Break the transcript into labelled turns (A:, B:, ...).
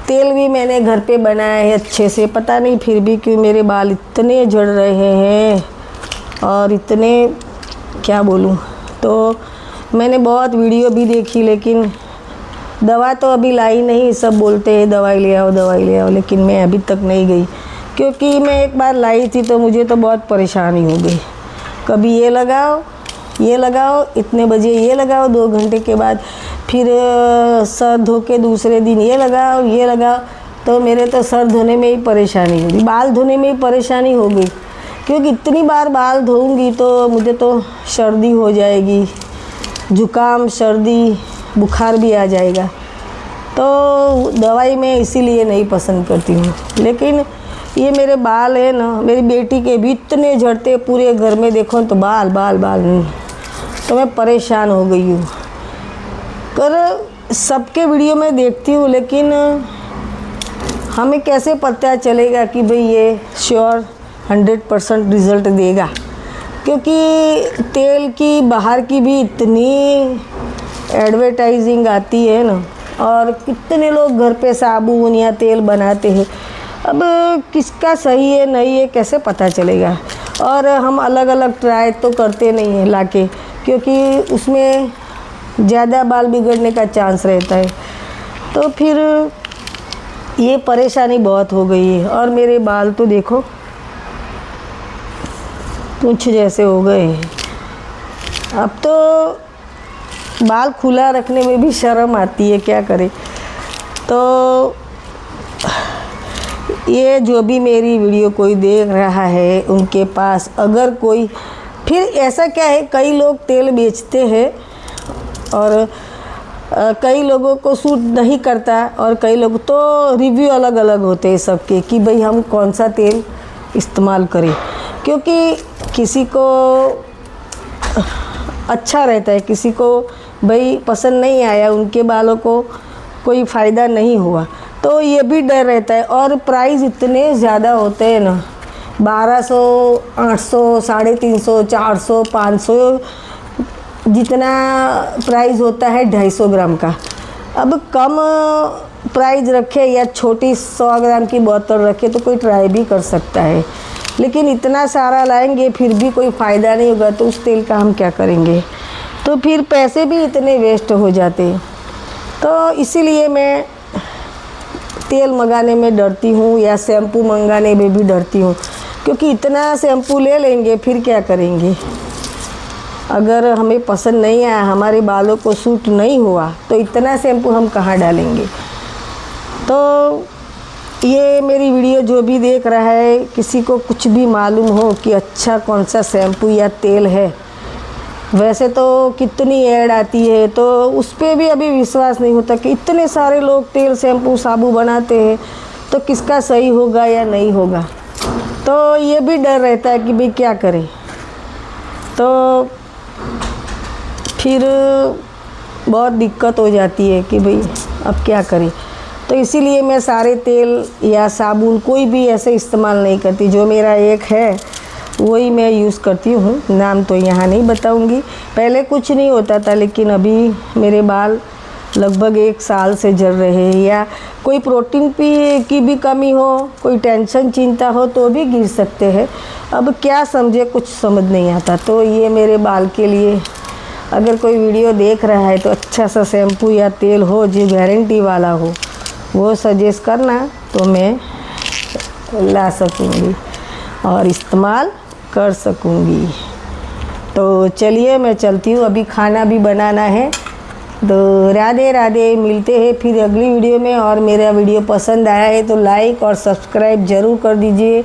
A: तेल भी मैंने घर पे बनाया है अच्छे से, पता नहीं फिर भी क्यों मेरे बाल इतने झड़ रहे हैं और इतने क्या बोलूँ। तो मैंने बहुत वीडियो भी देखी, लेकिन दवा तो अभी लाई नहीं। सब बोलते हैं दवाई ले आओ, लेकिन मैं अभी तक नहीं गई, क्योंकि मैं एक बार लाई थी तो मुझे तो बहुत परेशानी हो गई। कभी ये लगाओ, इतने बजे ये लगाओ, 2 घंटे के बाद फिर सर धो के दूसरे दिन ये लगाओ। तो मेरे तो सर धोने में ही परेशानी हो गई, बाल धोने में ही परेशानी हो गई, क्योंकि इतनी बार बाल धोऊंगी तो मुझे तो सर्दी हो जाएगी, जुकाम, सर्दी, बुखार भी आ जाएगा। तो दवाई मैं इसीलिए नहीं पसंद करती हूँ। लेकिन ये मेरे बाल है ना, मेरी बेटी के भी इतने झड़ते, पूरे घर में देखो तो बाल नहीं, तो मैं परेशान हो गई हूँ। पर सबके वीडियो में देखती हूँ, लेकिन हमें कैसे पता चलेगा कि भाई ये श्योर 100% रिज़ल्ट देगा, क्योंकि तेल की बाहर की भी इतनी एडवर्टाइजिंग आती है ना, और कितने लोग घर पे साबुन या तेल बनाते हैं। अब किसका सही है नहीं है कैसे पता चलेगा। और हम अलग अलग ट्राई तो करते नहीं हैं लाके, क्योंकि उसमें ज़्यादा बाल बिगड़ने का चांस रहता है। तो फिर ये परेशानी बहुत हो गई है। और मेरे बाल तो देखो पूंछ जैसे हो गए हैं। अब तो बाल खुला रखने में भी शर्म आती है, क्या करें। तो ये जो भी मेरी वीडियो कोई देख रहा है, उनके पास अगर कोई, फिर ऐसा क्या है, कई लोग तेल बेचते हैं और कई लोगों को सूट नहीं करता, और कई लोग तो रिव्यू अलग अलग होते हैं सबके कि भाई हम कौन सा तेल इस्तेमाल करें, क्योंकि किसी को अच्छा रहता है, किसी को भाई पसंद नहीं आया, उनके बालों को कोई फ़ायदा नहीं हुआ, तो ये भी डर रहता है। और प्राइस इतने ज़्यादा होते हैं ना, 1200, 800, 350, 400, 500, जितना प्राइस होता है 250 ग्राम का। अब कम प्राइस रखे या छोटी 100 ग्राम की बोतल रखे तो कोई ट्राई भी कर सकता है, लेकिन इतना सारा लाएंगे फिर भी कोई फ़ायदा नहीं होगा, तो उस तेल का हम क्या करेंगे। तो फिर पैसे भी इतने वेस्ट हो जाते। तो इसीलिए मैं तेल मंगाने में डरती हूँ, या शैम्पू मंगाने में भी डरती हूँ, क्योंकि इतना शैम्पू ले लेंगे फिर क्या करेंगे। अगर हमें पसंद नहीं आया, हमारे बालों को सूट नहीं हुआ, तो इतना शैम्पू हम कहाँ डालेंगे। तो ये मेरी वीडियो जो भी देख रहा है, किसी को कुछ भी मालूम हो कि अच्छा कौन सा शैम्पू या तेल है, वैसे तो कितनी ऐड आती है, तो उस पर भी अभी विश्वास नहीं होता कि इतने सारे लोग तेल, शैम्पू, साबुन बनाते हैं, तो किसका सही होगा या नहीं होगा। तो ये भी डर रहता है कि भाई क्या करें। तो फिर बहुत दिक्कत हो जाती है कि भाई अब क्या करें। तो इसीलिए मैं सारे तेल या साबुन कोई भी ऐसे इस्तेमाल नहीं करती, जो मेरा एक है वही मैं यूज़ करती हूँ। नाम तो यहाँ नहीं बताऊँगी। पहले कुछ नहीं होता था, लेकिन अभी मेरे बाल लगभग 1 साल से जल रहे हैं, या कोई प्रोटीन की भी कमी हो, कोई टेंशन चिंता हो तो भी गिर सकते हैं। अब क्या समझे, कुछ समझ नहीं आता। तो ये मेरे बाल के लिए अगर कोई वीडियो देख रहा है तो अच्छा सा शैम्पू या तेल हो जो गारंटी वाला हो, वो सजेस्ट करना, तो मैं ला सकूँगी और इस्तेमाल कर सकूँगी। तो चलिए मैं चलती हूँ, अभी खाना भी बनाना है। तो राधे राधे, मिलते हैं फिर अगली वीडियो में। और मेरा वीडियो पसंद आया है तो लाइक और सब्सक्राइब ज़रूर कर दीजिए।